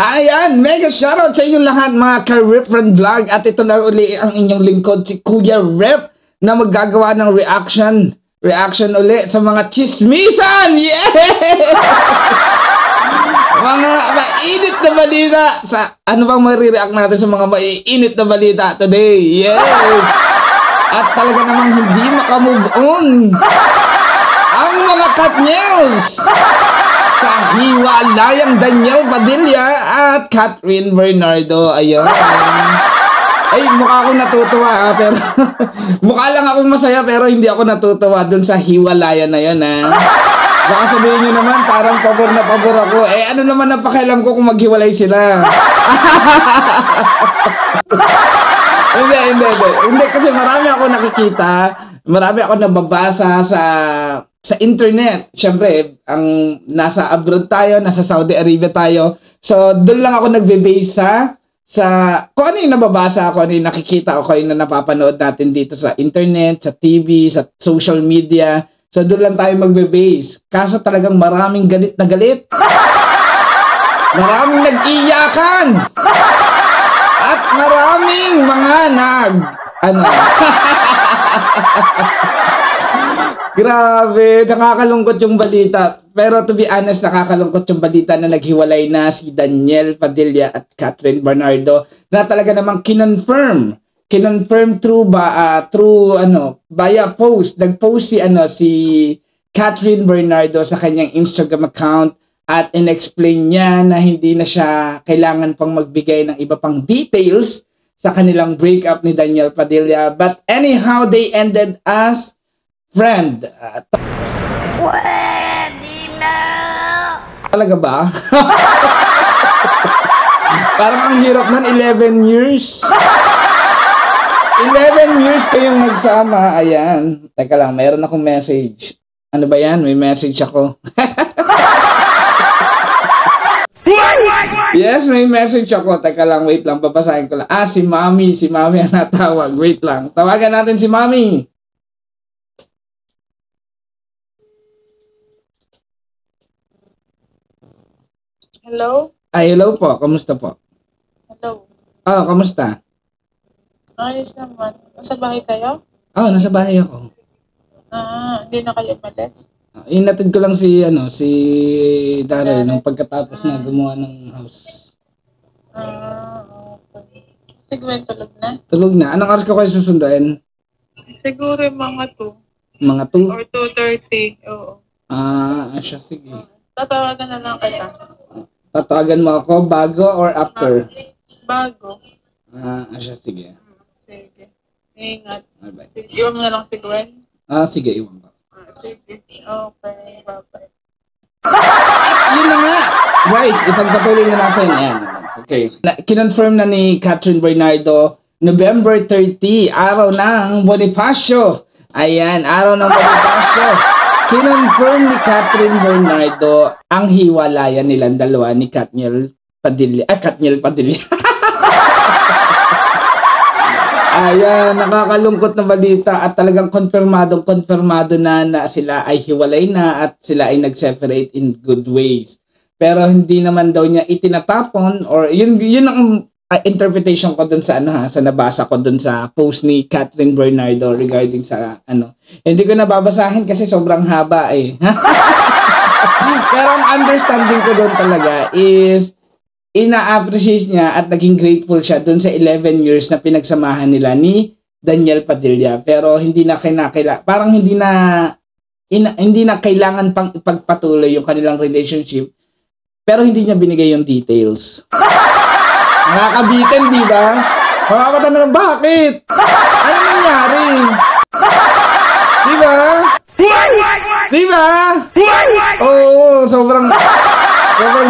Ayan, mega shoutout sa inyo lahat mga ka-Rep Friend Vlog. At ito na uli ang inyong lingkod, si Kuya Rep, na maggagawa ng reaction uli sa mga chismisan. Yeah! Mga mainit na balita. Ano bang marireact natin sa mga mainit na balita today? Yes! At talaga namang hindi makamove on ang mga cut news sa hiwalayang Daniel Padilla at Catherine Bernardo. Ayun. Ay, mukha akong natutuwa pero mukha lang akong masaya pero hindi ako natutuwa dun sa hiwalayan na yun Baka sabihin nyo naman parang pabor na pabor ako. Ano naman ang pakialam ko kung maghiwalay sila? Hindi kasi marami ako nakikita, marami ako nababasa sa internet. Siyempre, ang nasa abroad tayo, nasa Saudi Arabia tayo. So, doon lang ako nagbe-base sa kung ano yung nababasa, kung ano yung nakikita o kung ano yung napapanood natin dito sa internet, sa TV, sa social media. So, doon lang tayo magbe-base. Kaso talagang maraming galit na galit. Maraming nag-iyakan. At maraming mga Grabe, nakakalungkot yung balita. Pero to be honest, nakakalungkot yung balita na naghiwalay na si Daniel Padilla at Catherine Bernardo na talaga namang kinonfirm through via post. Nag-post si Catherine Bernardo sa kanyang Instagram account at in-explain niya na hindi na siya kailangan pang magbigay ng iba pang details sa kanilang breakup ni Daniel Padilla. But anyhow, they ended as friend. Pwede na! Talaga ba? Parang ang hirap nun, 11 years. 11 years kayong nagsama. Ayan. Teka lang, mayroon akong message. Ano ba yan? May message ako. Yes, may message ako. Teka lang, wait lang. Babasahin ko lang. Si Mami. Si Mami ang natawag. Wait lang. Tawagan natin si Mami. Hello? Hello po. Kamusta po? Hello. Kamusta? Ayos naman. Nasa bahay kayo? Nasa bahay ako. Hindi na kayo umalis? Inatid ko lang si Daryl nung pagkatapos na gumawa ng house. Okay. Siguro tulog na? Tulog na. Anong oras ko kayo susunduin? Siguro mga 2. Mga 2? Or 2:30. Oo. Siya, sige. Tatawagan na lang kita. Tatawagan mo ako bago or after? Bago. Siya, sige. Sige. Ingat. Bye-bye. Iwan mo na lang si Gwen? Sige, iwan ko. Sige. Okay. Bye-bye. Yun na nga. Guys, ipagpatuloy na natin. Ayan. Okay. Kinonfirm na ni Catherine Bernardo, November 30, araw ng Bonifacio. Ayan, araw ng Bonifacio. Kinonfirm ni Catherine Bernardo ang hiwalayan nilang dalawa ni Catherine Padilla. Catherine Padilla. Ayan, nakakalungkot na balita at talagang konfirmado na sila ay hiwalay na at sila ay nag-separate in good ways. Pero hindi naman daw niya itinatapon or yun ang interpretation ko dun sa sa nabasa ko dun sa post ni Catherine Bernardo regarding sa Hindi ko nababasahin kasi sobrang haba Pero ang understanding ko dun talaga is ina-appreciate niya at naging grateful siya dun sa 11 years na pinagsamahan nila ni Daniel Padilla. Pero hindi na parang hindi na kailangan pang ipagpatuloy yung kanilang relationship. Pero hindi niya binigay yung details. Nakakabitin, di ba? Makakatanong, bakit? Ano nangyari? Di ba? Di ba? Oo, sobrang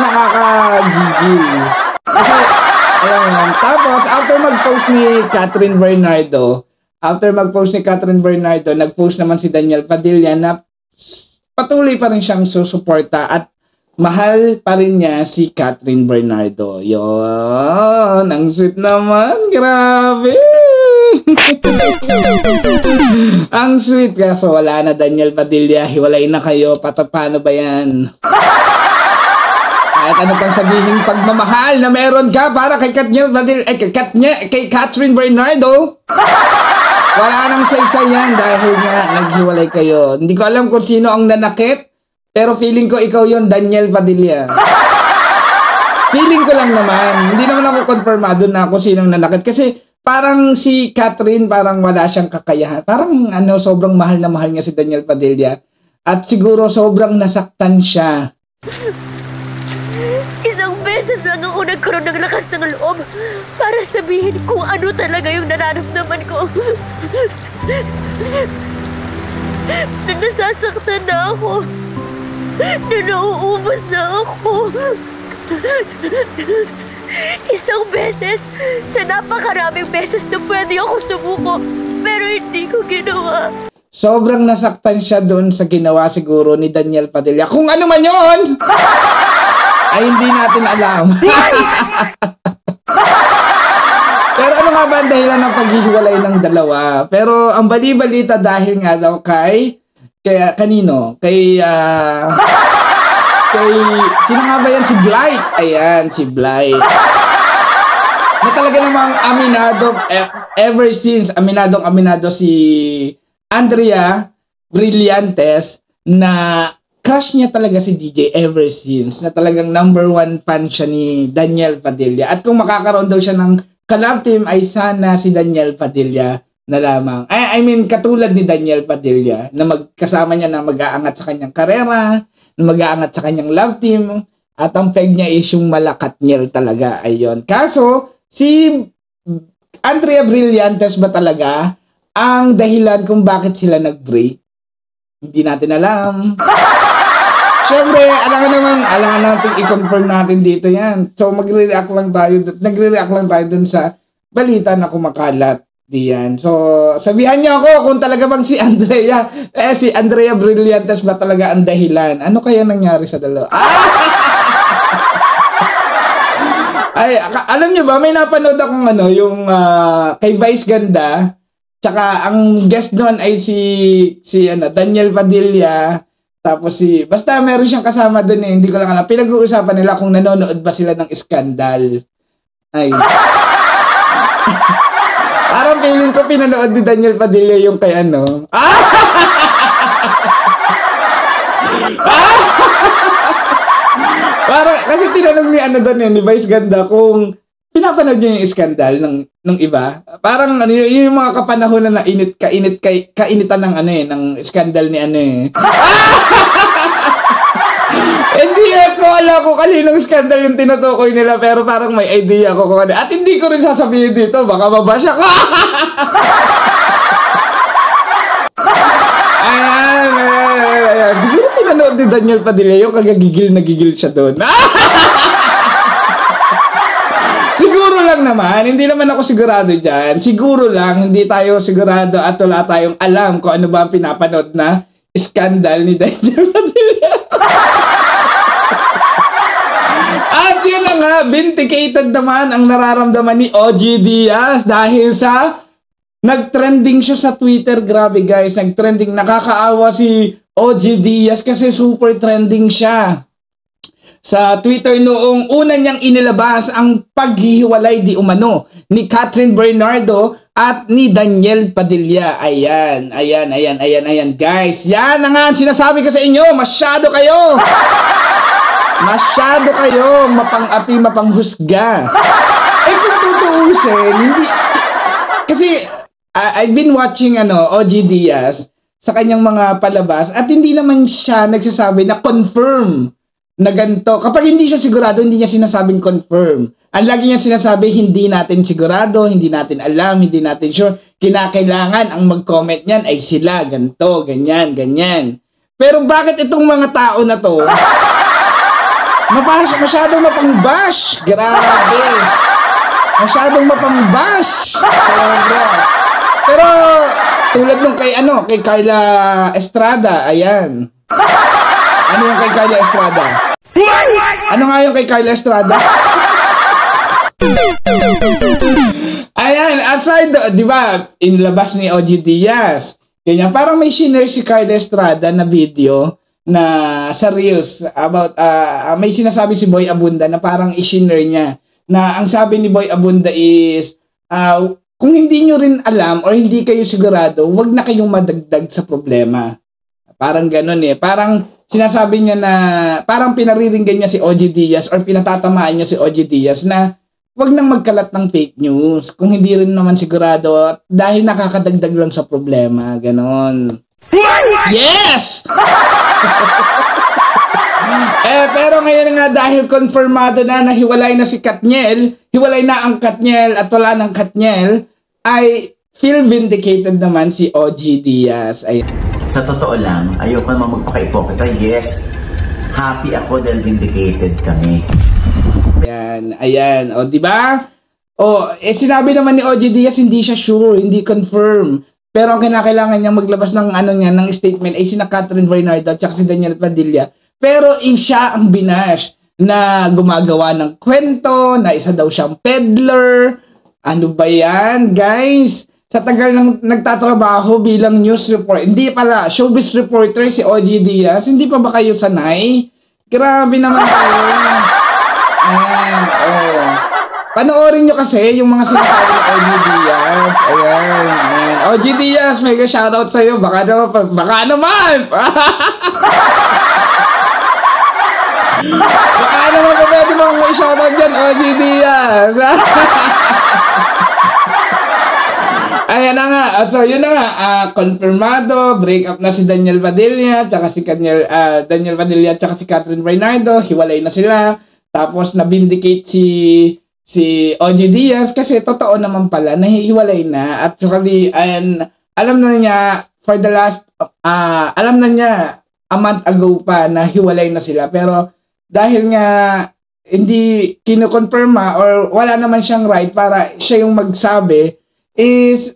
nakakagigil. Kasi, alam mo, tapos, after mag-post ni Catherine Bernardo, nag-post naman si Daniel Padilla na patuloy pa rin siyang susuporta at mahal pa rin niya si Catherine Bernardo. Yon, ang sweet naman. Grabe. Ang sweet. Kaso wala na Daniel Padilla. Hiwalay na kayo. Paano ba yan? Kahit ano pang sabihin pagmamahal na meron ka para kay kay Catherine Bernardo, wala nang saysay yan dahil nga naghiwalay kayo. Hindi ko alam kung sino ang nanakit, pero feeling ko ikaw yon, Daniel Padilla. Feeling ko lang naman. Hindi naman ako konfirmado na kung sino ang nanakit. Kasi parang si Catherine, parang wala siyang kakayahan. Parang sobrang mahal na mahal niya si Daniel Padilla. At siguro sobrang nasaktan siya. Isang beses lang ako nagkaroon ng lakas ng loob para sabihin kung ano talaga yung nararamdaman ko. Na nasasaktan na ako. Na nauubos na ako. Isang beses sa napakaraming beses na pwede ako sumuko, pero hindi ko ginawa. Sobrang nasaktan siya doon sa ginawa siguro ni Daniel Padilla. Kung ano man yun, ay hindi natin alam. Pero ano nga ba ang dahilan ng paghihiwalay ng dalawa? Pero ang bali-balita dahil nga daw kanino? Kay sino nga ba yan? Si Blight. Ayan, si Blight. Na talaga namang aminado, ever since, aminado si Andrea Brillantes na crush niya talaga si DJ ever since. Na talagang #1 fan siya ni Daniel Padilla. At kung makakaroon daw siya ng collab team ay sana si Daniel Padilla na lamang. I mean, katulad ni Daniel Padilla na magkasama niya na mag-aangat sa kanyang karera, mag-aangat sa kanyang love team, at ang peg niya is yung Malakatngel talaga. Ayun. Kaso, si Andrea Brillantes ba talaga ang dahilan kung bakit sila nag-break? Hindi natin alam. Siyempre, alangan natin i-confirm natin dito yan. So, nagre-react lang tayo dun sa balita na kumakalat diyan. So, sabihan niyo ako kung talaga bang si Andrea Brillantes ba talaga ang dahilan? Ano kaya nangyari sa dalawa? Ay, alam niyo ba, may napanood akong yung kay Vice Ganda, tsaka ang guest doon ay si Daniel Padilla, tapos basta meron siyang kasama doon hindi ko lang alam. Pinag-uusapan nila kung nanonood ba sila ng Skandal. Ay. Parang feeling ko pinanood ni Daniel Padilla yung kay Parang, kasi tinanong ni doon ni Vice Ganda kung pinapanood niya yung Skandal ng iba. Parang yung mga kapanahonan na kainitan ng ng Skandal ni Hindi ko alam kung kaninong Skandal yung tinutukoy nila, pero parang may idea ako kung ano. At hindi ko rin sasabihin dito, baka mabash ako. Ayan. Siguro pinanood ni Daniel Padilla yung kagagigil na gigil siya doon. Siguro lang naman, hindi naman ako sigurado dyan. Siguro lang, hindi tayo sigurado at wala tayong alam kung ano ba ang pinapanood na Skandal ni Daniel Padilla. At yun na nga, vindicated naman ang nararamdaman ni OG Diaz dahil sa nag-trending siya sa Twitter. Grabe guys, nag-trending. Nakakaawa si OG Diaz kasi super trending siya sa Twitter noong una niyang inilabas ang paghihiwalay di umano ni Catherine Bernardo at ni Daniel Padilla. Ayan guys. Yan na nga sinasabi ko sa inyo, masyado kayo mapang-api, mapanghusga. Kung tutuusin, hindi kasi I've been watching OG Diaz sa kanyang mga palabas at hindi naman siya nagsasabi na confirm na ganito. Kapag hindi siya sigurado, hindi niya sinasabing confirm. Ang lagi niya sinasabi, hindi natin sigurado, hindi natin alam, hindi natin sure. Kinakailangan ang mag-comment niyan ay sila, ganito, ganyan. Pero bakit itong mga tao na to masyadong mapang-bash? Grabe. Masyadong mapang-bash. Pero tulad nung kay Carla Estrada, ayan. Ano yung kay Carla Estrada? Ano nga yung kay Carla Estrada? Ayan, aside, di ba, inilabas ni OG Diaz. Kanya parang may shiner si Carla Estrada na video na sa Reels about may sinasabi si Boy Abunda na parang i-share niya na ang sabi ni Boy Abunda is kung hindi nyo rin alam or hindi kayo sigurado, wag na kayong madagdag sa problema. Parang ganun eh. Parang sinasabi niya na parang pinariringgan niya si OG Diaz or pinatatamaan niya si OG Diaz na wag nang magkalat ng fake news kung hindi rin naman sigurado dahil nakakadagdag lang sa problema. Ganon. Yes! Pero ngayon nga dahil konfirmado na hiwalay na si Katniel, hiwalay na ang Katniel at wala ng Katniel, ay feel vindicated naman si OG Diaz. Ay. Sa totoo lang, ayoko naman magpaka-ipokita. Yes, happy ako dahil vindicated kami. Ayan. O, di ba? O, sinabi naman ni OG Diaz, hindi siya sure, hindi confirm. Pero ang kinakailangan niyang maglabas ng ng statement ay sina Catherine Bernardo at si Daniel Padilla. Pero siya ang binash na gumagawa ng kwento, na isa daw siyang peddler. Ano ba yan, guys? Sa tagal ng nagtatrabaho bilang news report, hindi pala, showbiz reporter si OG Diaz, hindi pa ba kayo sanay? Grabe naman tayo. Ayan, oh. Panoorin nyo kasi yung mga sinasabi ng OG Diaz. Ayan. OG Diaz, mega shoutout sa'yo. Baka naman. Baka naman pa pwede mong may shoutout dyan, OG Diaz. Ayan na nga. So, yun na nga. Konfirmado. Break up na si Daniel Padilla tsaka si Daniel Padilla tsaka si Catherine Bernardo. Hiwalay na sila. Tapos, na-vindicate si OG Diaz kasi totoo naman pala, nahihiwalay na. At actually, alam na niya, for the last, alam na niya, a month ago pa na hiwalay na sila. Pero, dahil nga, hindi kinukonfirma or wala naman siyang right para siya yung magsabi, is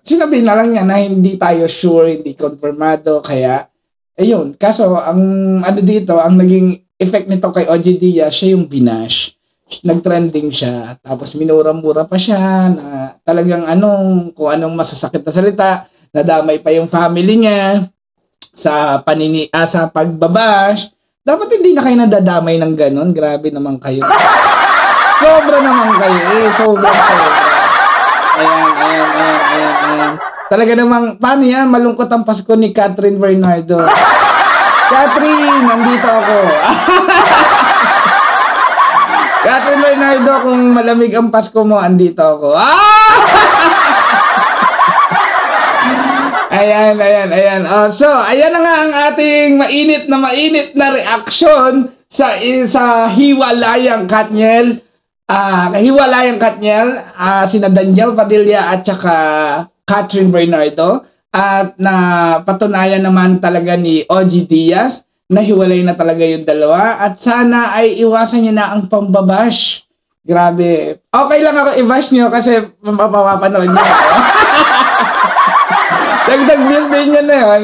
sinabi na lang niya na hindi tayo sure, hindi konfirmado, kaya ayun, kaso ang dito, ang naging effect nito kay OG Diaz, siya yung binash, nagtrending siya, tapos minura-mura pa siya na talagang kung anong masasakit na salita, nadamay pa yung family niya sa sa pagbabash. Dapat hindi na kayo nadadamay ng ganon, grabe naman kayo. Sobra naman kayo sobra. Ayan. Talaga namang, paano yan? Malungkot ang Pasko ni Catherine Bernardo. Catherine, nandito ako. Catherine Bernardo, kung malamig ang Pasko mo, andito ako. Ayan. So, ayan na nga ang ating mainit na reaksyon sa hiwalayang Katniel. Hiwalayang Katniel, sina Daniel Padilla at saka Catherine Bernardo, at na patunayan naman talaga ni OG Diaz na hiwalay na talaga yung dalawa, at sana ay iwasan nyo na ang pambabash. Grabe. Okay lang ako i-bash nyo kasi mapapanood nyo. Dagdag views din yan na yun.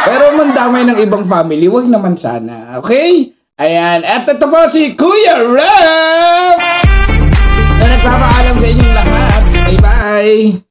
Pero mandamay ng ibang family, wag naman sana. Okay? Ayan, at ito po si Kuya Rap na nagpapaalam sa inyong lahat. Bye-bye!